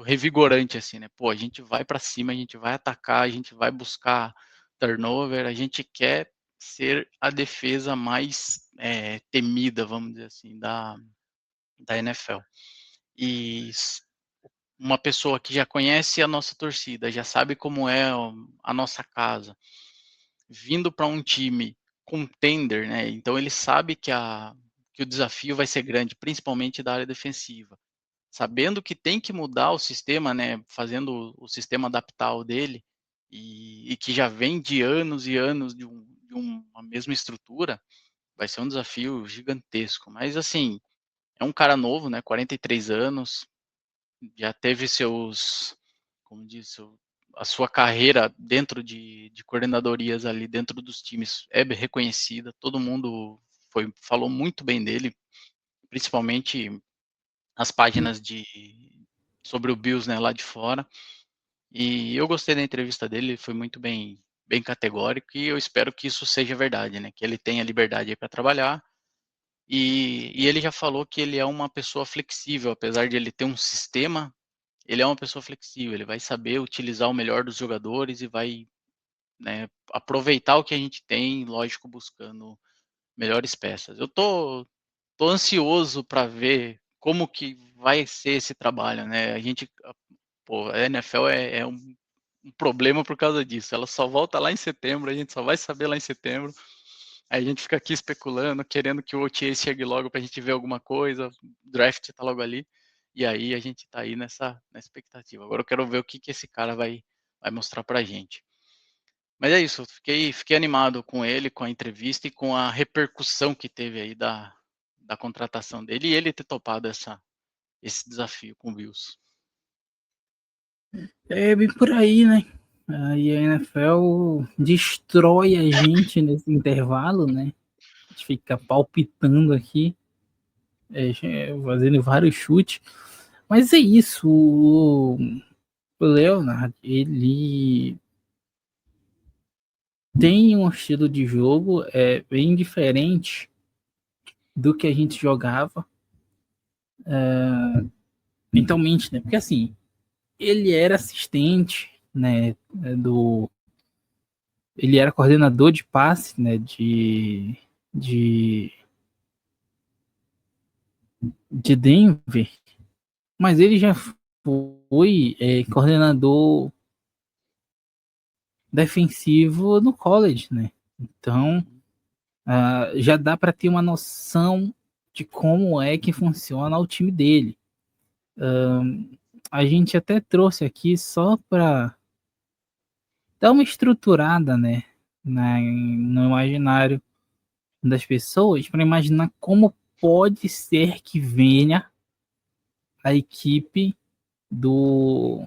revigorante, assim, né? Pô, a gente vai para cima, a gente vai atacar, a gente vai buscar turnover, a gente quer ser a defesa mais temida, vamos dizer assim, da NFL. E uma pessoa que já conhece a nossa torcida, já sabe como é a nossa casa, vindo para um time contender, né? Então ele sabe que o desafio vai ser grande, principalmente da área defensiva, sabendo que tem que mudar o sistema, né, fazendo o sistema adaptar ao dele, e que já vem de anos e anos de uma mesma estrutura, vai ser um desafio gigantesco. Mas, assim, é um cara novo, né, 43 anos, já teve como diz, a sua carreira dentro de coordenadorias ali dentro dos times é reconhecida, todo mundo falou muito bem dele, principalmente as páginas sobre o Bills, né, lá de fora. E eu gostei da entrevista dele, foi muito bem categórico, e eu espero que isso seja verdade, né, que ele tenha liberdade para trabalhar. E ele já falou que ele é uma pessoa flexível, apesar de ele ter um sistema, ele é uma pessoa flexível, ele vai saber utilizar o melhor dos jogadores e vai, né, aproveitar o que a gente tem, lógico, buscando melhores peças. Eu tô ansioso para ver como que vai ser esse trabalho, né? A NFL é um problema por causa disso. Ela só volta lá em setembro, a gente só vai saber lá em setembro. Aí a gente fica aqui especulando, querendo que o OTA chegue logo para a gente ver alguma coisa, o draft tá logo ali, e aí a gente tá aí nessa expectativa. Agora eu quero ver o que esse cara vai mostrar pra gente. Mas é isso, fiquei animado com ele, com a entrevista e com a repercussão que teve aí da contratação dele e ele ter topado esse desafio com o Bills. É bem por aí, né? Aí a NFL destrói a gente nesse intervalo, né? A gente fica palpitando aqui, fazendo vários chutes. Mas é isso, o Leonard, ele tem um estilo de jogo bem diferente do que a gente jogava mentalmente, né? Porque assim, ele era assistente, né, ele era coordenador de passe, né, de, de Denver, mas ele já foi coordenador defensivo no college, né? Então, já dá para ter uma noção de como é que funciona o time dele. A gente até trouxe aqui só para dar uma estruturada, né, no imaginário das pessoas, para imaginar como pode ser que venha a equipe do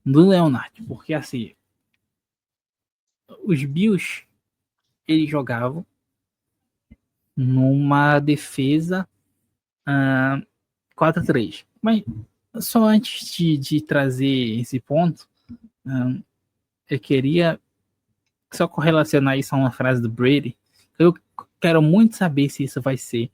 Leonard, porque assim, os Bills eles jogavam numa defesa 4-3. Mas só antes de trazer esse ponto, eu queria só correlacionar isso a uma frase do Brady. quero muito saber se isso vai ser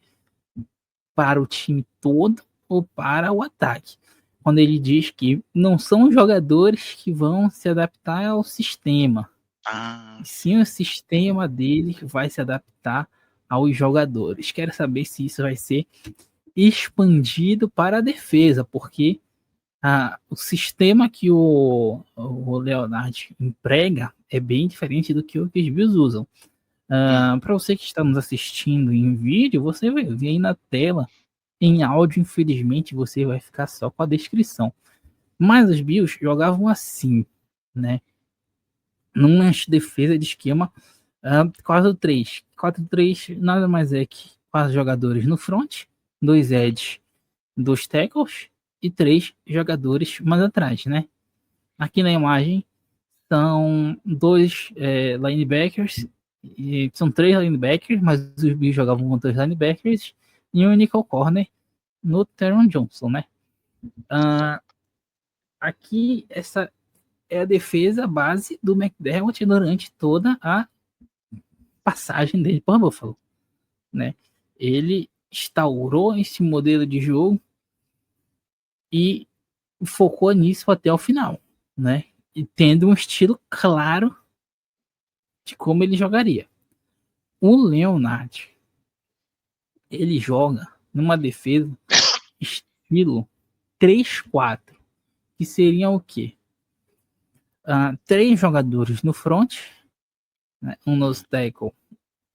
para o time todo ou para o ataque. Quando ele diz que não são os jogadores que vão se adaptar ao sistema, e sim o sistema dele vai se adaptar aos jogadores. Quero saber se isso vai ser expandido para a defesa, porque o sistema que o Leonardo emprega é bem diferente do que o que os Bills usam. Para você que está nos assistindo em vídeo, você vai ver aí na tela. Em áudio, infelizmente, você vai ficar só com a descrição. Mas os Bills jogavam assim, né? Numa defesa de esquema 4-3. 4-3 nada mais é que 4 jogadores no front, 2 edges, 2 tackles e 3 jogadores mais atrás, né? Aqui na imagem são 2 linebackers, e são 3 linebackers, mas os Bills jogavam com 2 linebackers e um nickel corner no Teron Johnson, né? Aqui, essa é a defesa base do McDermott durante toda a passagem dele por Buffalo, né? Ele instaurou esse modelo de jogo e focou nisso até o final, né? E tendo um estilo claro de como ele jogaria. O Leonard, ele joga numa defesa estilo 3-4, que seriam o quê? 3 jogadores no front, né? Um nose tackle,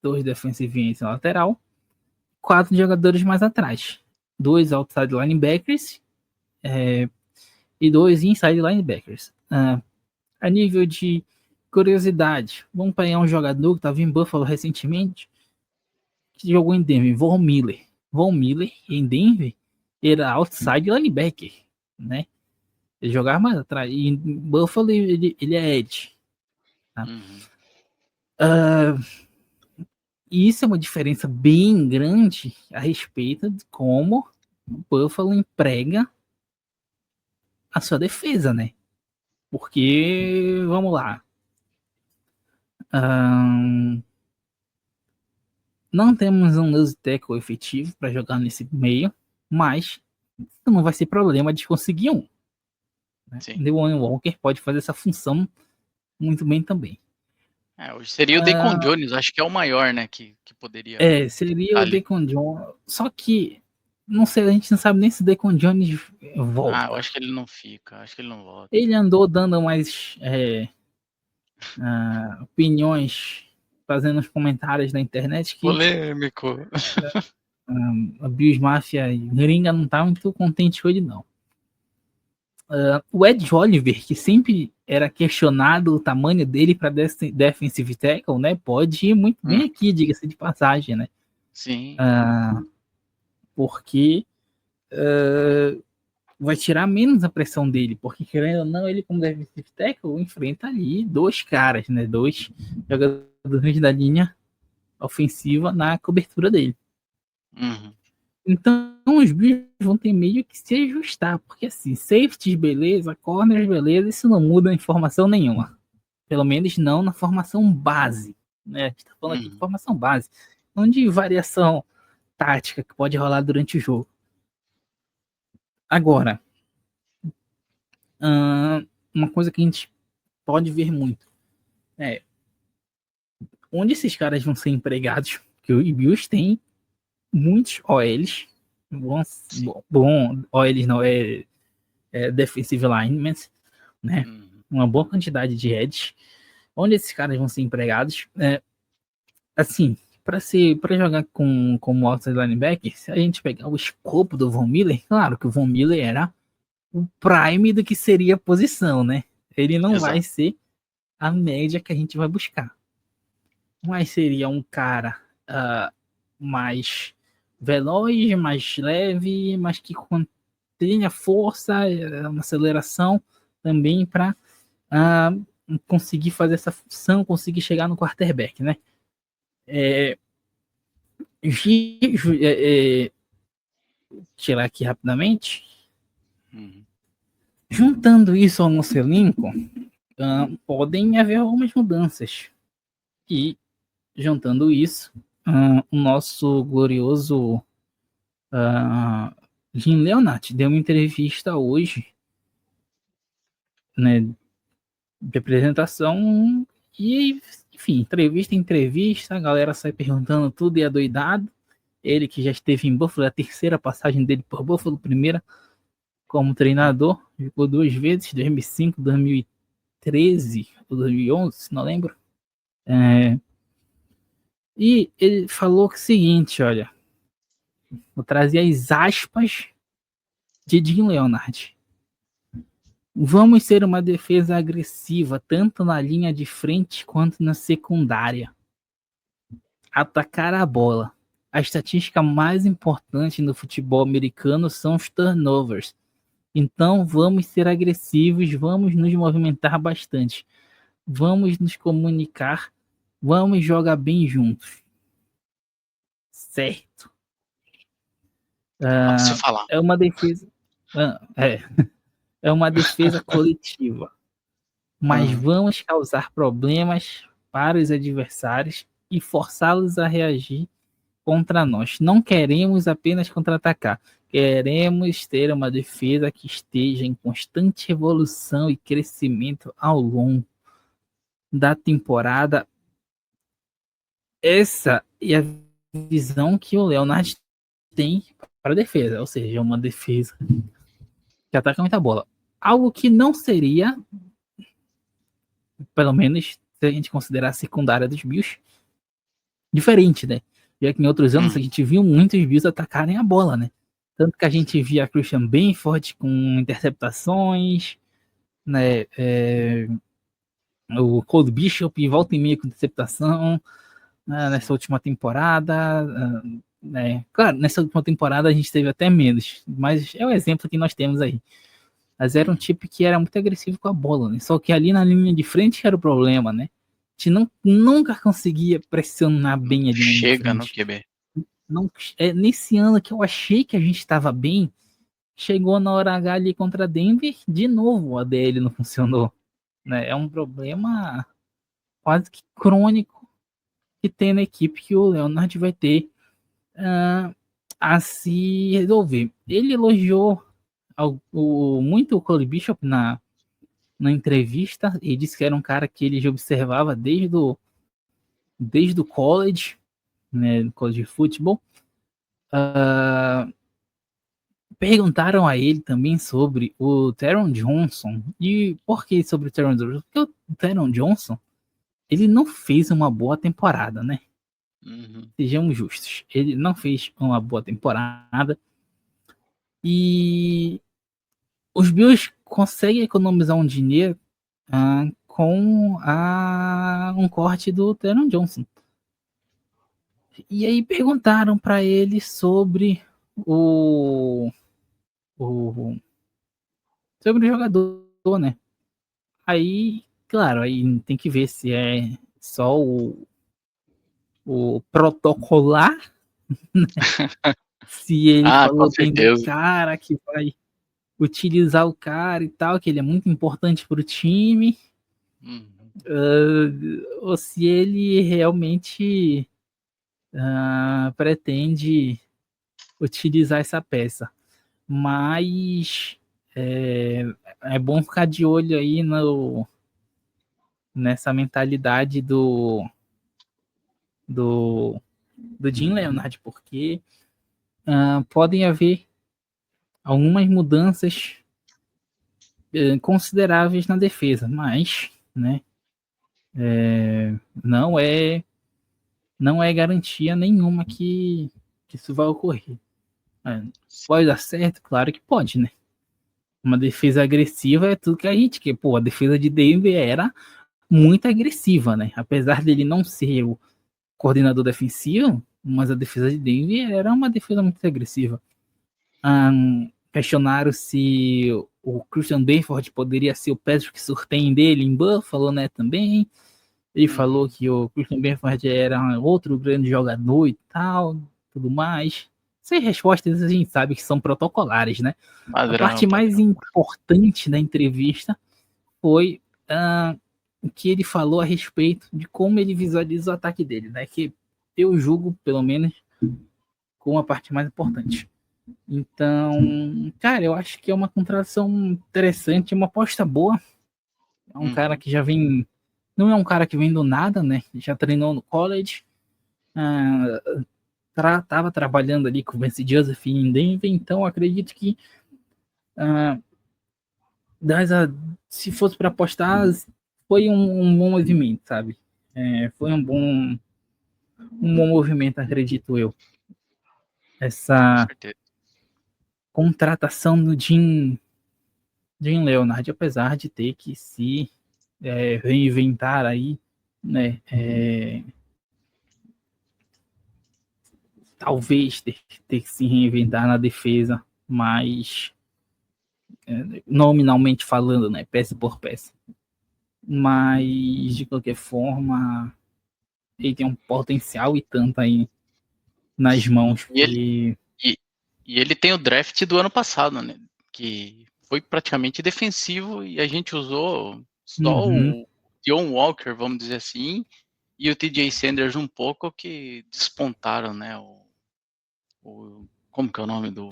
2 defensive ends na lateral, 4 jogadores mais atrás, 2 outside linebackers e 2 inside linebackers. A nível de curiosidade, vamos pegar um jogador que estava em Buffalo recentemente, que jogou em Denver, Von Miller. Von Miller, em Denver, era outside linebacker, né? Ele jogava mais atrás. E em Buffalo, ele é edge. Tá? E isso é uma diferença bem grande a respeito de como o Buffalo emprega a sua defesa, né? Porque, vamos lá, não temos um nose tackle efetivo para jogar nesse meio, mas não vai ser problema de conseguir um. Né? Dewan Walker pode fazer essa função muito bem também. Hoje seria o Deacon Jones, acho que é o maior, né, que poderia. Seria o Deacon Jones, só que não sei, a gente não sabe nem se o Deacon Jones volta. Eu acho que ele não fica, acho que ele não volta. Ele andou dando mais opiniões, fazendo uns comentários na internet que polêmico. A Bills Mafia gringa não tá muito contente com ele, não. O Ed Oliver, que sempre era questionado o tamanho dele para defensive tackle, né? Pode ir muito bem aqui, diga-se de passagem, né? Sim. Porque vai tirar menos a pressão dele, porque querendo ou não, ele como defensive tackle enfrenta ali 2 caras, né? 2 jogadores da linha ofensiva na cobertura dele. Então os Bills vão ter meio que se ajustar, porque assim, safeties beleza, corners beleza, isso não muda em formação nenhuma. Pelo menos não na formação base, né? A gente tá falando aqui de formação base, não de variação tática que pode rolar durante o jogo. Agora, uma coisa que a gente pode ver muito é onde esses caras vão ser empregados, porque o Bills tem muitos OLs, bom OLs não, defensive linemen, né? Uma boa quantidade de heads. Onde esses caras vão ser empregados? Assim, para jogar como outside linebacker, se a gente pegar o escopo do Von Miller, claro que o Von Miller era o prime do que seria a posição, né? Ele não vai ser a média que a gente vai buscar. Mas seria um cara mais veloz, mais leve, mas que tenha força, uma aceleração também para conseguir fazer essa função, conseguir chegar no quarterback, né? Tirar aqui rapidamente. Juntando isso ao nosso elenco, podem haver algumas mudanças. E juntando isso, o nosso glorioso Jim Leonard deu uma entrevista hoje, né, de apresentação e, enfim, entrevista, a galera sai perguntando tudo e é doidado. Ele que já esteve em Buffalo, a terceira passagem dele por Buffalo, primeira como treinador, ficou 2 vezes, 2005, 2013 ou 2011, não lembro. E ele falou o seguinte, olha, vou trazer as aspas de Jim Leonard. Vamos ser uma defesa agressiva, tanto na linha de frente quanto na secundária. Atacar a bola. A estatística mais importante no futebol americano são os turnovers. Então vamos ser agressivos, vamos nos movimentar bastante. Vamos nos comunicar, vamos jogar bem juntos. Certo. Se falar. É uma defesa. É uma defesa coletiva. Mas vamos causar problemas para os adversários e forçá-los a reagir contra nós. Não queremos apenas contra-atacar. Queremos ter uma defesa que esteja em constante evolução e crescimento ao longo da temporada. Essa é a visão que o Leonard tem para a defesa, ou seja, uma defesa que ataca muita bola. Algo que não seria, pelo menos se a gente considerar a secundária dos Bills, diferente, né? Já que em outros anos a gente viu muitos Bills atacarem a bola, né? Tanto que a gente via Christian Benford com interceptações, né? O Cole Bishop volta e meia com interceptação, né? Nessa última temporada, né? Claro, nessa última temporada a gente teve até menos, mas é o exemplo que nós temos aí. Mas era um tipo que era muito agressivo com a bola, né? Só que ali na linha de frente era o problema, né? A gente nunca conseguia pressionar bem a linha Chega de no QB. Não, nesse ano que eu achei que a gente estava bem, chegou na hora H ali contra Denver, de novo a DL não funcionou. Né? É um problema quase que crônico que tem na equipe que o Leonard vai ter a se resolver. Ele elogiou muito o Cole Bishop na entrevista e disse que era um cara que ele já observava desde o college, né, college de futebol. Perguntaram a ele também sobre o Taron Johnson. E por que sobre o Taron Johnson? Porque o Taron Johnson, ele não fez uma boa temporada, né? Sejamos justos. Ele não fez uma boa temporada. E os Bills conseguem economizar um dinheiro com um corte do Taron Johnson. E aí perguntaram para ele sobre sobre o jogador, né? Aí, claro, aí tem que ver se é só o protocolar, né? Se ele falou bem do cara que vai utilizar o cara e tal, que ele é muito importante para o time, ou se ele realmente pretende utilizar essa peça. Mas é bom ficar de olho aí nessa mentalidade do Jim Leonard, porque podem haver algumas mudanças consideráveis na defesa, mas, né, não é garantia nenhuma que isso vai ocorrer. Pode dar certo? Claro que pode, né? Uma defesa agressiva é tudo que a gente quer. Pô, a defesa de Denver era muito agressiva, né? Apesar dele não ser o coordenador defensivo, mas a defesa de Denver era uma defesa muito agressiva. Questionaram se o Christian Benford poderia ser o Patrick Surtain dele em Buffalo, né, também. Ele falou que o Christian Benford era outro grande jogador e tal, tudo mais. Essas respostas a gente sabe que são protocolares, né? A parte mais importante da entrevista foi o que ele falou a respeito de como ele visualiza o ataque dele, né? Que eu julgo, pelo menos, com a parte mais importante. Então, cara, eu acho que é uma contratação interessante, uma aposta boa. É um cara que já vem. Não é um cara que vem do nada, né? Já treinou no college. Tava trabalhando ali com o Vance Joseph em Denver, então acredito que se fosse para apostar, foi um bom movimento, sabe? Foi um bom movimento, acredito eu. Com Essa certeza. contratação do Jim Leonard, apesar de ter que se reinventar aí, né? Talvez ter que se reinventar na defesa, mas nominalmente falando, né? Peça por peça. Mas, de qualquer forma, ele tem um potencial e tanto aí nas Sim. mãos que... E ele tem o draft do ano passado, né? Que foi praticamente defensivo e a gente usou só o John Walker, vamos dizer assim, e o TJ Sanders um pouco, que despontaram, né? Como que é o nome do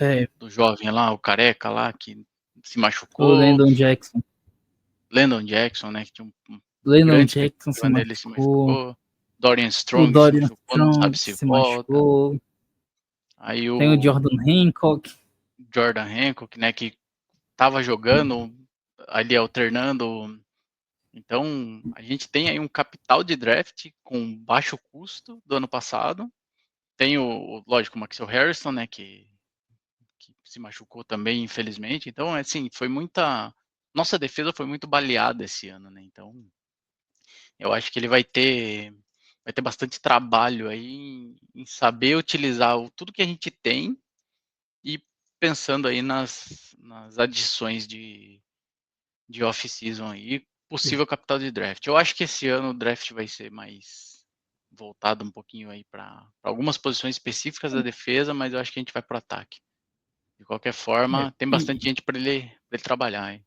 jovem lá, o careca lá, que se o machucou. Landon Jackson. Landon Jackson, né? Que tinha um Landon grande Jackson se expectativa nele, se machucou. machucou. Dorian O Strong se Dorian machucou, não sabe Strong se se volta. machucou. Aí Tem o o Jordan Hancock. Jordan Hancock, né? Que tava jogando ali, alternando. Então, a gente tem aí um capital de draft com baixo custo do ano passado. Tem lógico, o Maxwell Harrison, né, que se machucou também, infelizmente. Então, assim, nossa defesa foi muito baleada esse ano, né? Então, eu acho que ele vai ter bastante trabalho aí em saber utilizar tudo que a gente tem e pensando aí nas adições de off-season aí, possível capital de draft. Eu acho que esse ano o draft vai ser mais voltado um pouquinho aí para algumas posições específicas da defesa, mas eu acho que a gente vai para o ataque. De qualquer forma, tem bastante gente para ele trabalhar, hein?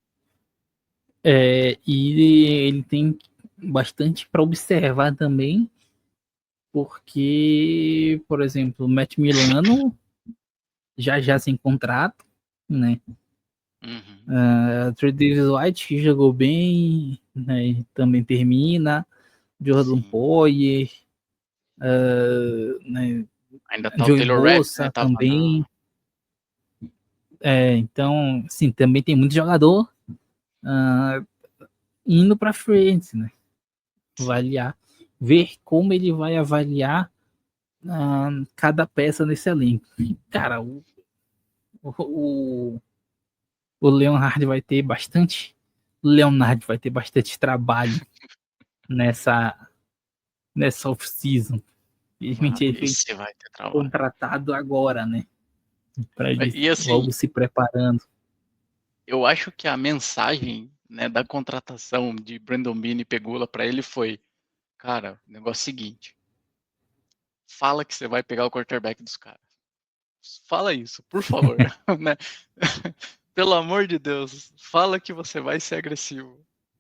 E ele tem bastante para observar também, porque, por exemplo, o Matt Milano já sem contrato, né? Tre'Davious White, que jogou bem, né? Também termina. Jordan Sim. Poyer, né? Ainda tá o Joey Taylor Rapp, né? Bosa Tava também. Então, sim, também tem muito jogador indo para frente, né? Avaliar, ver como ele vai avaliar cada peça nesse elenco. Cara, o, o Leonard vai ter bastante trabalho nessa off-season. Infelizmente ele foi Esse vai ter trabalho. contratado agora, né? Para ele E assim, logo se preparando. eu acho que a mensagem, né, da contratação de Brandon Beane e Pegula para ele foi: cara, o negócio é o seguinte, fala que você vai pegar o quarterback dos caras. Fala isso, por favor. Né? Pelo amor de Deus, fala que você vai ser agressivo.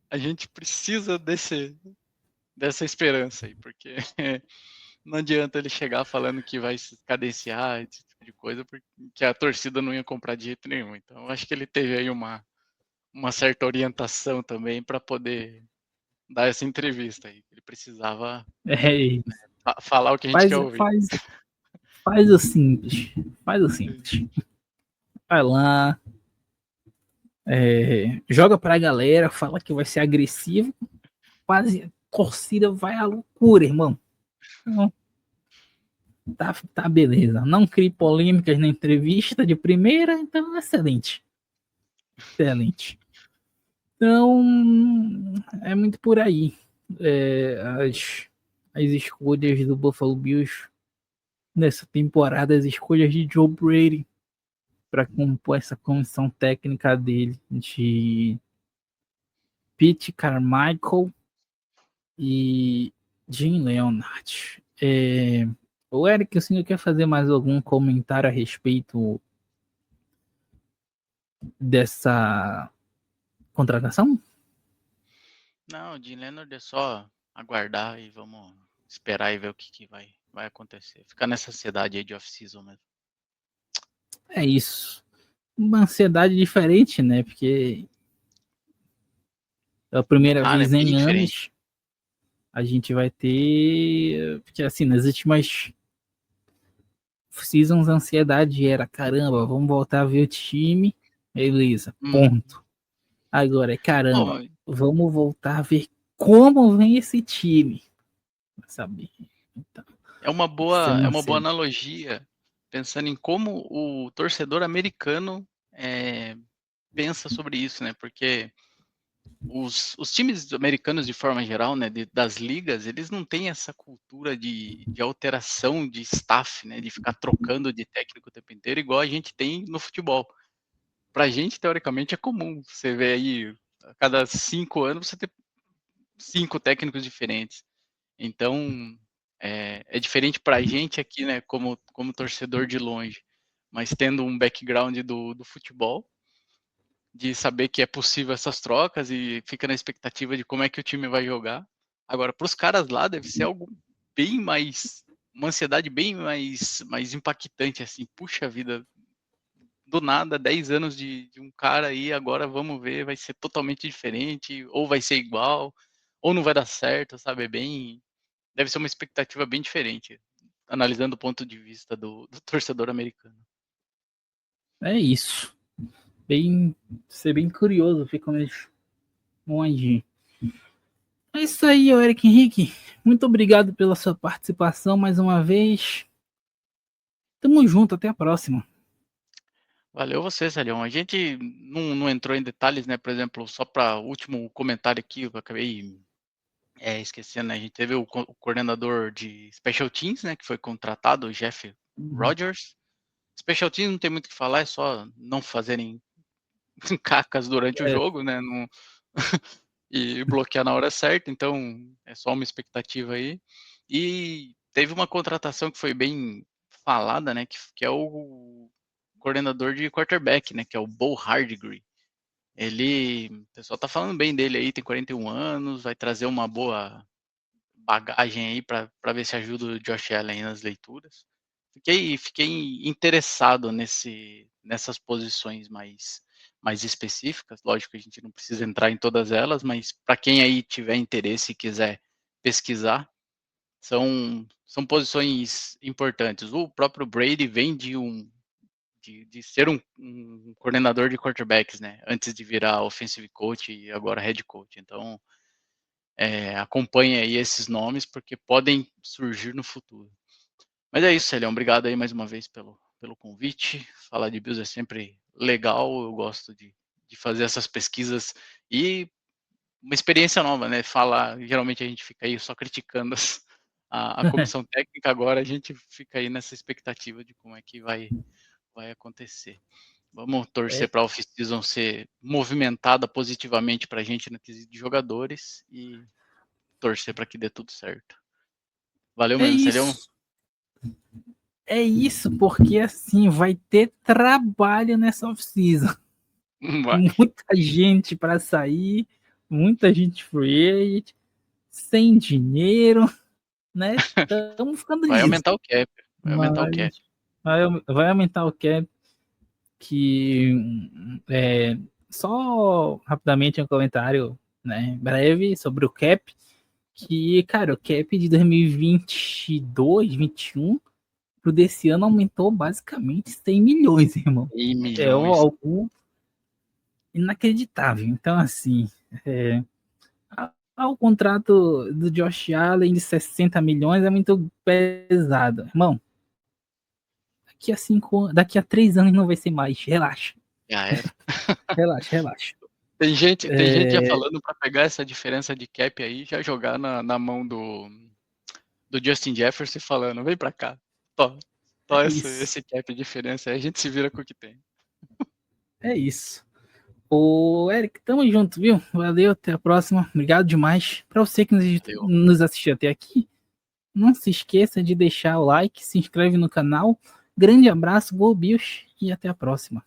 A gente precisa dessa esperança aí, porque não adianta ele chegar falando que vai se cadenciar, esse tipo de coisa, porque a torcida não ia comprar de jeito nenhum. Então, eu acho que ele teve aí uma certa orientação também para poder dar essa entrevista aí. Ele precisava, É, né, falar o que a gente faz, quer ouvir. faz, faz o simples. Faz o simples. Vai lá, joga pra galera, fala que vai ser agressivo, quase a torcida vai à loucura, irmão. Então, tá beleza. Não crie polêmicas na entrevista de primeira, então excelente. Excelente. Então, é muito por aí. As escolhas do Buffalo Bills nessa temporada, as escolhas de Joe Brady para compor essa comissão técnica dele de Pete Carmichael e Jim Leonard. O Eric, o senhor quer fazer mais algum comentário a respeito dessa contratação? Não, o Jim Leonard é só aguardar e vamos esperar e ver o que vai vai acontecer. Ficar nessa ansiedade aí de off-season mesmo. É isso. Uma ansiedade diferente, né? Porque é a primeira Cara, é vez bem em diferente. anos a gente vai ter. Porque assim, nas últimas seasons a ansiedade era: caramba, vamos voltar a ver o time. Beleza, ponto. Agora é: caramba, Bom, vamos voltar a ver como vem esse time. Sabe? Então, isso é é uma uma boa ansiedade. analogia, pensando em como o torcedor americano pensa sobre isso, né? Porque os times americanos, de forma geral, né, das ligas, eles não têm essa cultura de alteração de staff, né, de ficar trocando de técnico o tempo inteiro, igual a gente tem no futebol. Pra gente, teoricamente, é comum. Você vê aí, a cada 5 anos, você ter 5 técnicos diferentes. Então, é diferente pra gente aqui, né, como torcedor de longe, mas tendo um background do futebol, de saber que é possível essas trocas e fica na expectativa de como é que o time vai jogar. Agora, para os caras lá, deve ser algo bem mais, uma ansiedade bem mais impactante, assim, puxa vida, do nada, 10 anos de um cara aí, agora vamos ver, vai ser totalmente diferente, ou vai ser igual, ou não vai dar certo, sabe? Deve ser uma expectativa bem diferente, analisando o ponto de vista do torcedor americano. É isso. Bem, ser bem curioso ver como eles vão agir. É isso aí, Eric Henrique. Muito obrigado pela sua participação mais uma vez. Tamo junto, até a próxima. Valeu você, Salião. A gente não entrou em detalhes, né? Por exemplo, só para o último comentário aqui, eu acabei esquecendo, né? A gente teve o coordenador de Special Teams, né? Que foi contratado, o Jeff Rogers. Special Teams não tem muito o que falar, é só não fazerem cacas durante o É, jogo, né? Não... e bloquear na hora certa, então é só uma expectativa aí. E teve uma contratação que foi bem falada, né? Que é o coordenador de quarterback, né? Que é o Bo Hardgree. O pessoal tá falando bem dele aí, tem 41 anos, vai trazer uma boa bagagem aí para ver se ajuda o Josh Allen nas leituras. Fiquei interessado nessas posições mais específicas. Lógico que a gente não precisa entrar em todas elas, mas para quem aí tiver interesse e quiser pesquisar, são posições importantes. O próprio Brady vem de ser um coordenador de quarterbacks, né? Antes de virar offensive coach e agora head coach. Então, acompanhe aí esses nomes, porque podem surgir no futuro. Mas é isso, Celião. Obrigado aí mais uma vez pelo convite. Falar de Bills é sempre legal. Eu gosto de fazer essas pesquisas e uma experiência nova, né? Geralmente a gente fica aí só criticando a comissão técnica, agora a gente fica aí nessa expectativa de como é que vai acontecer. Vamos torcer é, para a off-season ser movimentada positivamente para a gente no quesito de jogadores e torcer para que dê tudo certo. Valeu é mesmo, Celião. isso. É isso, porque assim vai ter trabalho nessa off-season. Vai, Muita gente para sair, muita gente free agent, sem dinheiro, né? Estamos ficando vai nisso. aumentar o cap. Vai aumentar o cap. Mas vai aumentar o cap, que só rapidamente um comentário, né, breve sobre o cap, que, cara, o cap de 2022, 21 pro desse ano aumentou basicamente 100 milhões, irmão. E É milhões. algo inacreditável. Então, assim, o contrato do Josh Allen de 60 milhões é muito pesado. Irmão, daqui a 3 anos não vai ser mais. Relaxa, Já era. relaxa, relaxa. Tem gente já É, falando para pegar essa diferença de cap aí, já jogar na mão do Justin Jefferson falando, vem para cá. Tó isso. esse cap de diferença aí, a gente se vira com o que tem. É isso. Ô, Eric, tamo junto, viu? Valeu, até a próxima. Obrigado demais. Pra você que Valeu. nos assistiu até aqui, não se esqueça de deixar o like, se inscreve no canal. Grande abraço, Go Bills e até a próxima.